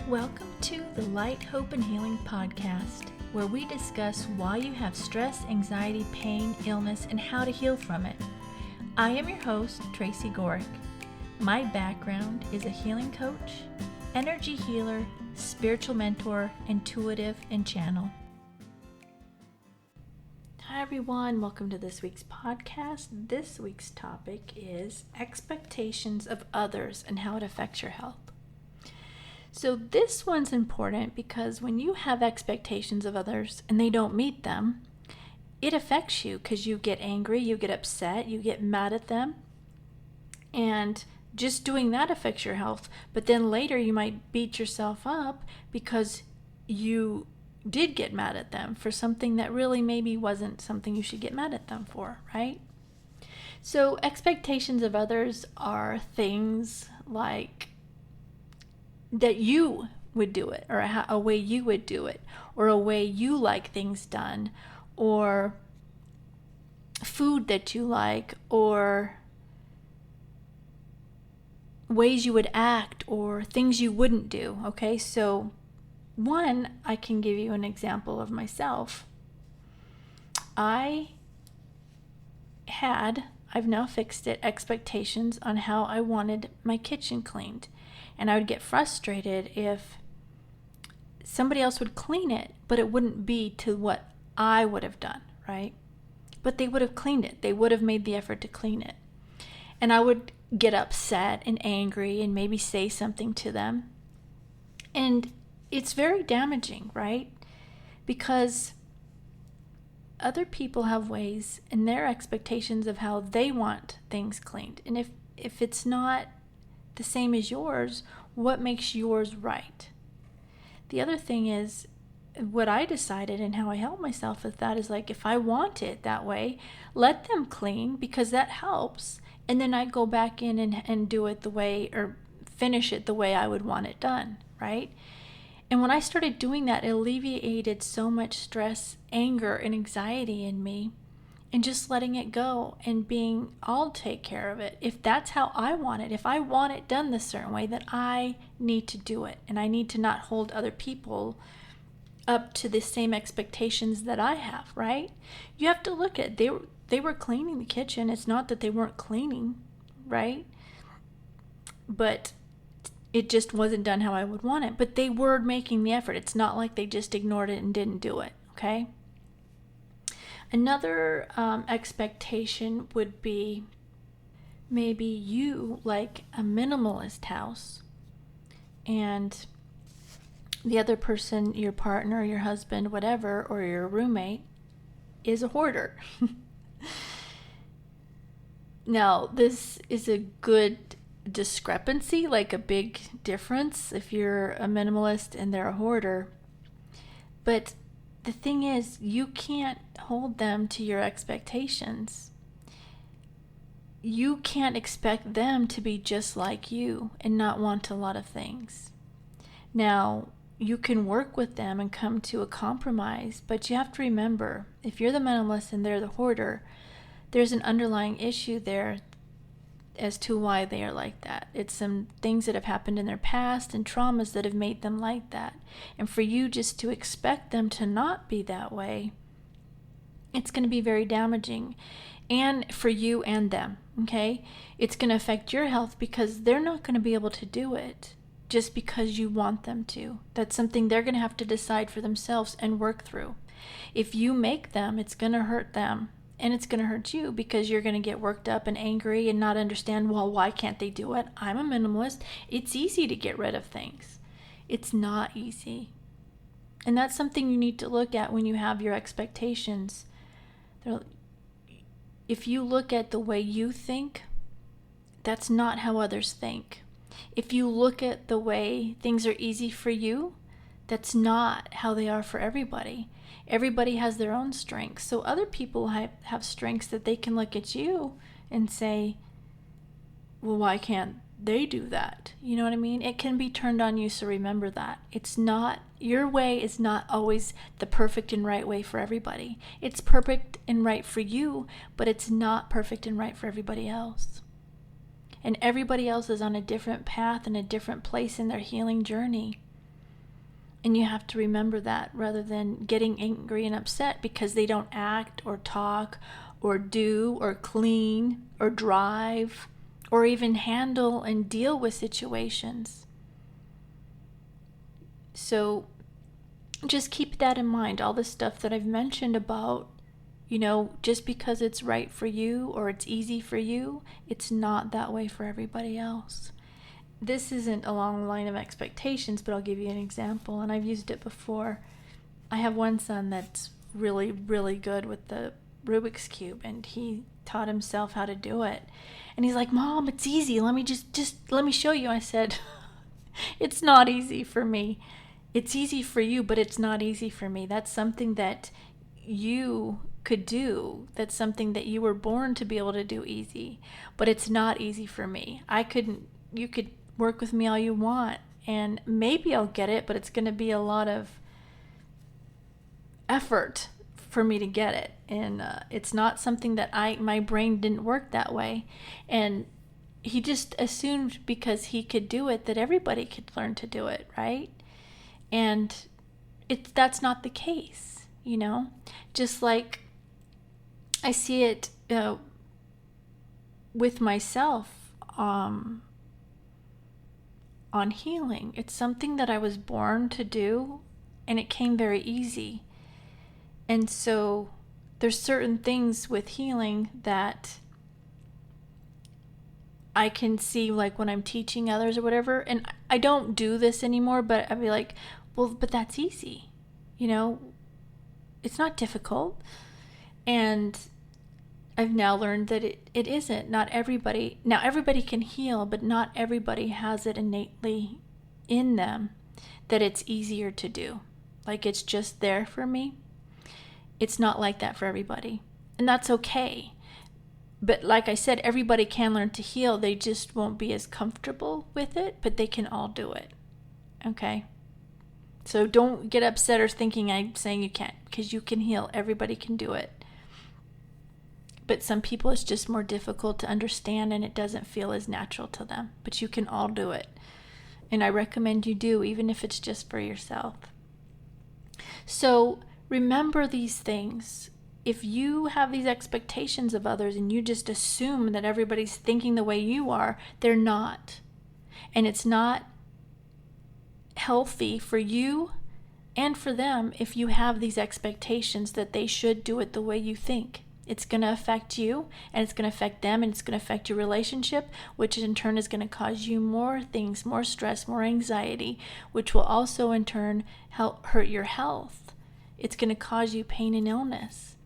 Welcome to the Light, Hope, and Healing podcast, where we discuss why you have stress, anxiety, pain, illness, and how to heal from it. I am your host, Tracy. My background is a healing coach, energy healer, spiritual mentor, intuitive, and channel. Hi everyone, welcome to this week's podcast. This week's topic is expectations of others and how it affects your health. So this one's important because when you have expectations of others and they don't meet them, it affects you because you get angry, you get upset, you get mad at them. And just doing that affects your health. But then later you might beat yourself up because you did get mad at them for something that really maybe wasn't something you should get mad at them for, right? So expectations of others are things like that you would do it, or a way you would do it, or a way you like things done, or food that you like, or ways you would act, or things you wouldn't do. Okay, so I can give you an example of myself. I've now fixed it, expectations on how I wanted my kitchen cleaned. And I would get frustrated if somebody else would clean it, but it wouldn't be to what I would have done, right? But they would have cleaned it. They would have made the effort to clean it. And I would get upset and angry and maybe say something to them. And it's very damaging, right? Because other people have ways and their expectations of how they want things cleaned. And if it's not the same as yours, what makes yours right? The other thing is, what I decided and how I help myself with that is like, if I want it that way, let them clean because that helps. And then I go back in and do it the way, or finish it the way I would want it done, right? And when I started doing that, it alleviated so much stress, anger, and anxiety in me. And just letting it go and I'll take care of it. If that's how I want it, if I want it done this certain way, then I need to do it. And I need to not hold other people up to the same expectations that I have, right? You have to look at, they were cleaning the kitchen. It's not that they weren't cleaning, right? But it just wasn't done how I would want it. But they were making the effort. It's not like they just ignored it and didn't do it, okay? Another expectation would be maybe you like a minimalist house and the other person, your partner, your husband, whatever, or your roommate is a hoarder. Now, this is a good discrepancy, like a big difference if you're a minimalist and they're a hoarder. But the thing is, you can't hold them to your expectations. You can't expect them to be just like you and not want a lot of things. Now, you can work with them and come to a compromise, but you have to remember, if you're the minimalist and they're the hoarder, there's an underlying issue there as to why they are like that. It's some things that have happened in their past and traumas that have made them like that. And for you just to expect them to not be that way, it's going to be very damaging. And for you and them, okay? It's going to affect your health because they're not going to be able to do it just because you want them to. That's something they're going to have to decide for themselves and work through. If you make them, it's going to hurt them. And it's going to hurt you because you're going to get worked up and angry and not understand, well, why can't they do it? I'm a minimalist. It's easy to get rid of things. It's not easy. And that's something you need to look at when you have your expectations. If you look at the way you think, that's not how others think. If you look at the way things are easy for you, that's not how they are for everybody. Everybody has their own strengths. So other people have strengths that they can look at you and say, well, why can't they do that? You know what I mean? It can be turned on you, so remember that. Your way is not always the perfect and right way for everybody. It's perfect and right for you, but it's not perfect and right for everybody else. And everybody else is on a different path and a different place in their healing journey. And you have to remember that rather than getting angry and upset because they don't act or talk or do or clean or drive or even handle and deal with situations. So just keep that in mind. All the stuff that I've mentioned about, just because it's right for you or it's easy for you, it's not that way for everybody else. This isn't along the line of expectations, but I'll give you an example, and I've used it before. I have one son that's really, really good with the Rubik's Cube, and he taught himself how to do it. And he's like, Mom, it's easy. Let me just let me show you. I said, it's not easy for me. It's easy for you, but it's not easy for me. That's something that you could do. That's something that you were born to be able to do easy, but it's not easy for me. You could work with me all you want, and maybe I'll get it, but it's going to be a lot of effort for me to get it. And it's not something that my brain didn't work that way. And he just assumed because he could do it that everybody could learn to do it, right? And that's not the case, Just like I see it with myself on healing. It's something that I was born to do, and it came very easy. And so there's certain things with healing that I can see, like when I'm teaching others or whatever, and I don't do this anymore, but I'd be like, well, but that's easy. It's not difficult. And I've now learned that it isn't. Not everybody. Now, everybody can heal, but not everybody has it innately in them that it's easier to do. Like it's just there for me. It's not like that for everybody. And that's okay. But like I said, everybody can learn to heal. They just won't be as comfortable with it, but they can all do it. Okay? So don't get upset or thinking I'm saying you can't, because you can heal. Everybody can do it. But some people it's just more difficult to understand and it doesn't feel as natural to them. But you can all do it. And I recommend you do, even if it's just for yourself. So remember these things. If you have these expectations of others and you just assume that everybody's thinking the way you are, they're not. And it's not healthy for you and for them if you have these expectations that they should do it the way you think. It's going to affect you, and it's going to affect them, and it's going to affect your relationship, which in turn is going to cause you more things, more stress, more anxiety, which will also in turn hurt your health. It's going to cause you pain and illness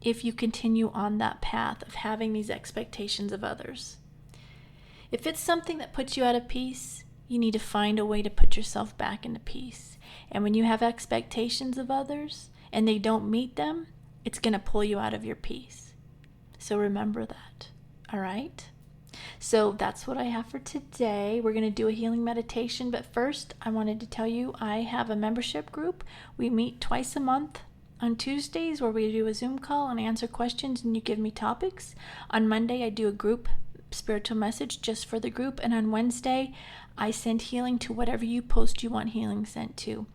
if you continue on that path of having these expectations of others. If it's something that puts you out of peace, you need to find a way to put yourself back into peace. And when you have expectations of others and they don't meet them, it's going to pull you out of your peace. So remember that. All right? So that's what I have for today. We're going to do a healing meditation. But first, I wanted to tell you I have a membership group. We meet twice a month on Tuesdays where we do a Zoom call and answer questions and you give me topics. On Monday, I do a group spiritual message just for the group. And on Wednesday, I send healing to whatever you post you want healing sent to.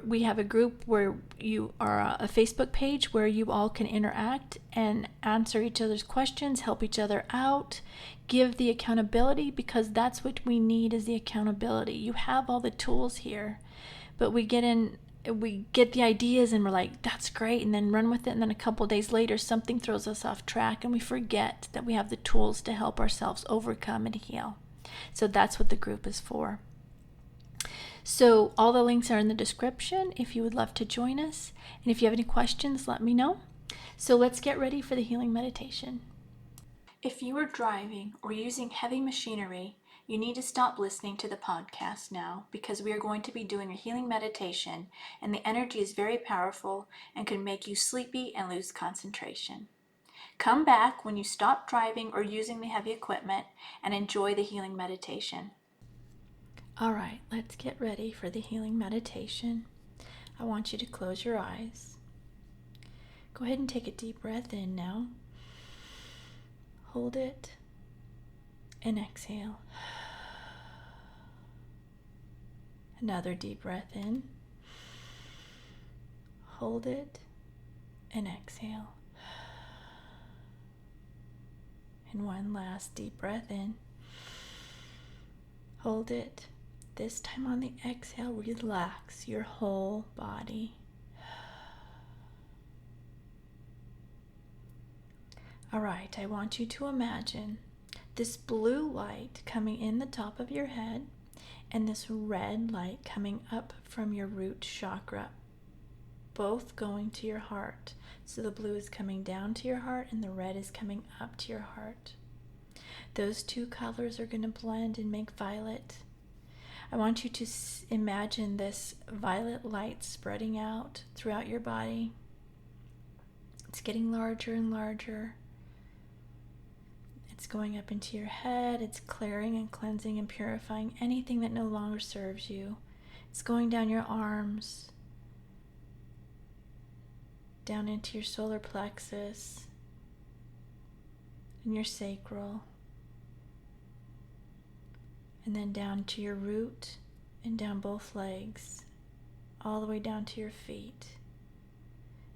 We have a group where you are a Facebook page where you all can interact and answer each other's questions, help each other out, give the accountability, because that's what we need is the accountability. You have all the tools here, but we get the ideas and we're like, that's great, and then run with it, and then a couple days later something throws us off track and we forget that we have the tools to help ourselves overcome and heal. So that's what the group is for. So all the links are in the description if you would love to join us. And if you have any questions, let me know. So let's get ready for the healing meditation. If you are driving or using heavy machinery, you need to stop listening to the podcast now, because we are going to be doing a healing meditation and the energy is very powerful and can make you sleepy and lose concentration. Come back when you stop driving or using the heavy equipment and enjoy the healing meditation. All right, let's get ready for the healing meditation. I want you to close your eyes. Go ahead and take a deep breath in now. Hold it and exhale. Another deep breath in. Hold it and exhale. And one last deep breath in. Hold it. This time on the exhale, relax your whole body. All right, I want you to imagine this blue light coming in the top of your head and this red light coming up from your root chakra, both going to your heart. So the blue is coming down to your heart and the red is coming up to your heart. Those two colors are going to blend and make violet. I want you to imagine this violet light spreading out throughout your body. It's getting larger and larger. It's going up into your head. It's clearing and cleansing and purifying anything that no longer serves you. It's going down your arms, down into your solar plexus and your sacral, and then down to your root and down both legs, all the way down to your feet.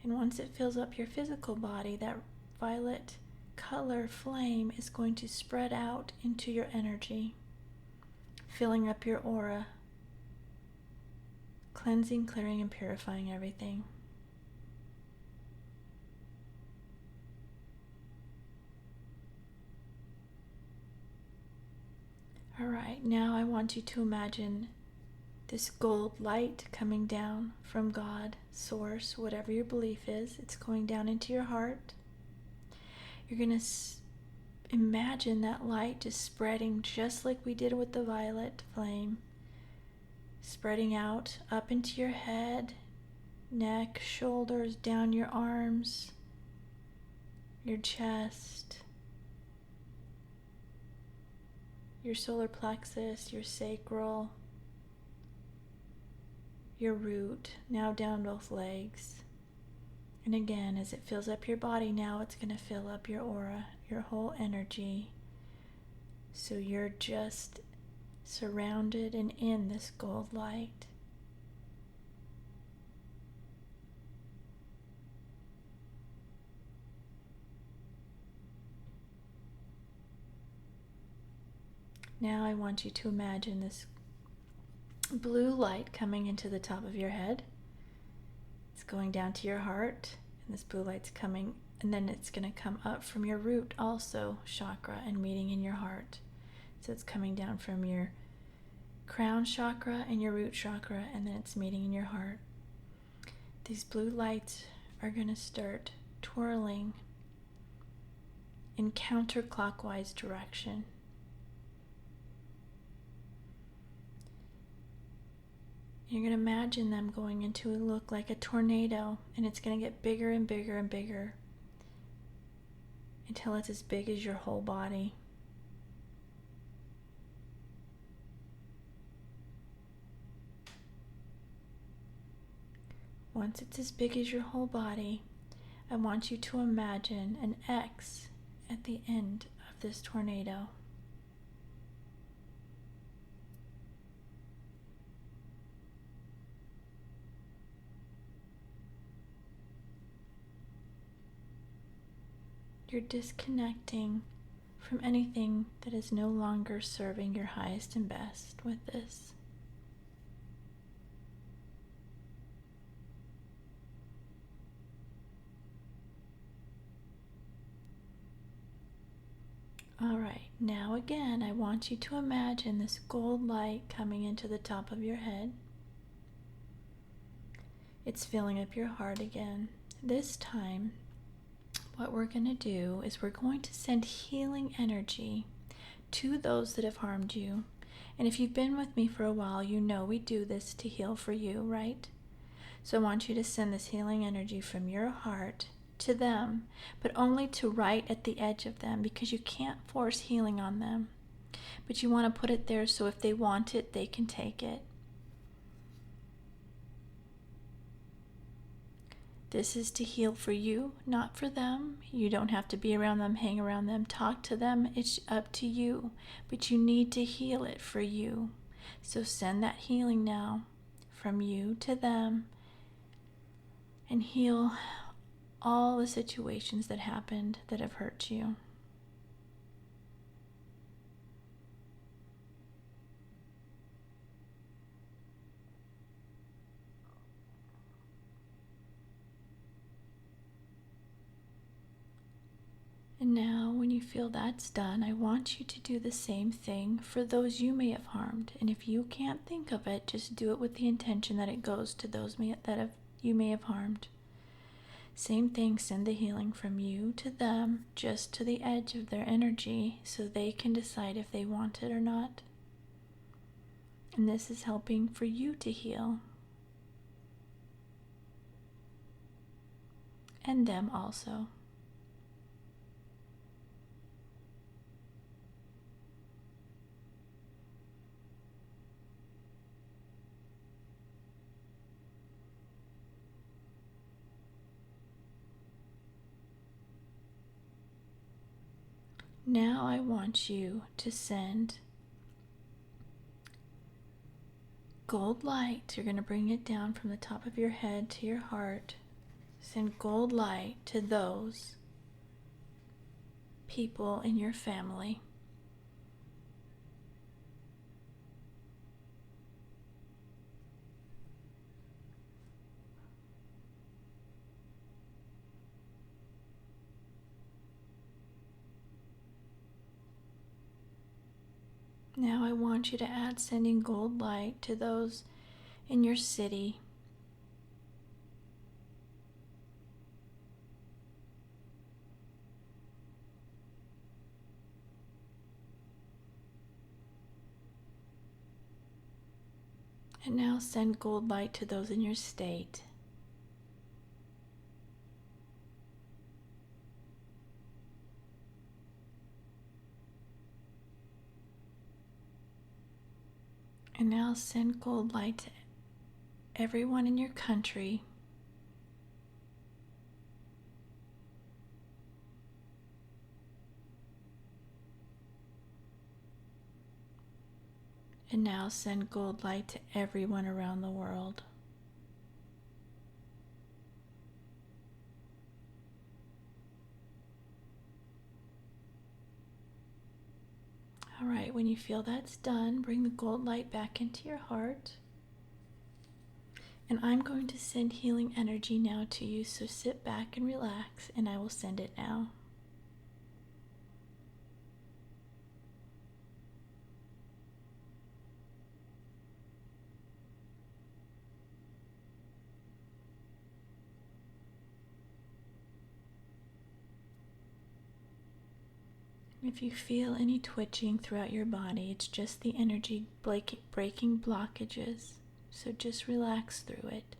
And once it fills up your physical body, that violet color flame is going to spread out into your energy, filling up your aura, cleansing, clearing, and purifying everything. All right, now I want you to imagine this gold light coming down from God, Source, whatever your belief is. It's going down into your heart. You're going to imagine that light just spreading just like we did with the violet flame, spreading out up into your head, neck, shoulders, down your arms, your chest, your solar plexus, your sacral, your root, now down both legs. And again, as it fills up your body, now it's going to fill up your aura, your whole energy. So you're just surrounded and in this gold light. Now I want you to imagine this blue light coming into the top of your head. It's going down to your heart, and this blue light's coming, and then it's going to come up from your root also chakra and meeting in your heart. So it's coming down from your crown chakra and your root chakra, and then it's meeting in your heart. These blue lights are going to start twirling in counterclockwise direction. You're going to imagine them going into a look like a tornado, and it's going to get bigger and bigger and bigger until it's as big as your whole body. Once it's as big as your whole body, I want you to imagine an X at the end of this tornado. You're disconnecting from anything that is no longer serving your highest and best with this. All right, now again, I want you to imagine this gold light coming into the top of your head. It's filling up your heart again. This time, what we're going to do is we're going to send healing energy to those that have harmed you. And if you've been with me for a while, you know we do this to heal for you, right? So I want you to send this healing energy from your heart to them, but only to right at the edge of them, because you can't force healing on them. But you want to put it there so if they want it, they can take it. This is to heal for you, not for them. You don't have to be around them, hang around them, talk to them. It's up to you. But you need to heal it for you. So send that healing now from you to them. and heal all the situations that happened that have hurt you. And now, when you feel that's done, I want you to do the same thing for those you may have harmed. And if you can't think of it, just do it with the intention that it goes to those you may have harmed. Same thing, send the healing from you to them, just to the edge of their energy, so they can decide if they want it or not. And this is helping for you to heal. And them also. Now I want you to send gold light. You're going to bring it down from the top of your head to your heart. Send gold light to those people in your family. Now I want you to add sending gold light to those in your city. And now send gold light to those in your state. And now send gold light to everyone in your country. And now send gold light to everyone around the world. All right, when you feel that's done, bring the gold light back into your heart. And I'm going to send healing energy now to you, so sit back and relax, and I will send it now. If you feel any twitching throughout your body, it's just the energy breaking blockages. So just relax through it.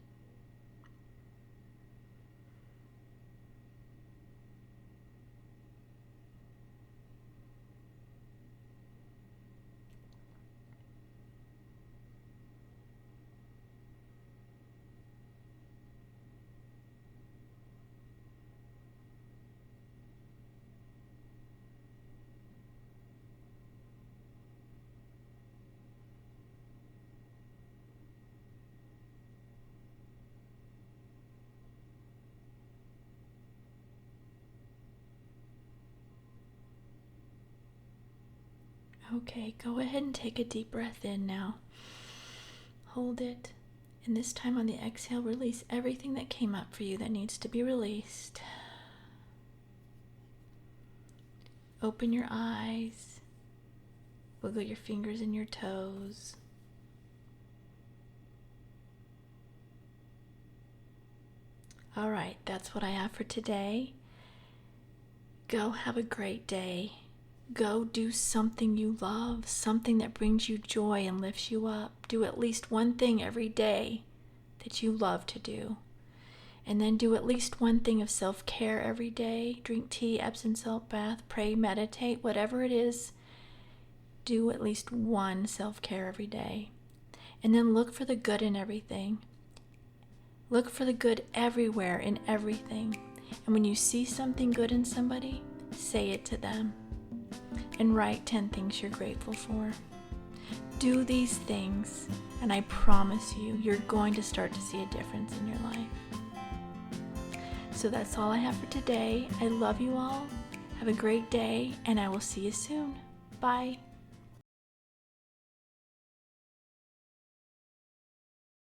Okay, go ahead and take a deep breath in now. Hold it. And this time on the exhale, release everything that came up for you that needs to be released. Open your eyes. Wiggle your fingers and your toes. All right, that's what I have for today. Go have a great day. Go do something you love, something that brings you joy and lifts you up. Do at least one thing every day that you love to do. And then do at least one thing of self-care every day. Drink tea, Epsom salt bath, pray, meditate, whatever it is. Do at least one self-care every day. And then look for the good in everything. Look for the good everywhere in everything. And when you see something good in somebody, say it to them. And write 10 things you're grateful for. Do these things, and I promise you, you're going to start to see a difference in your life. So that's all I have for today. I love you all. Have a great day, and I will see you soon. Bye.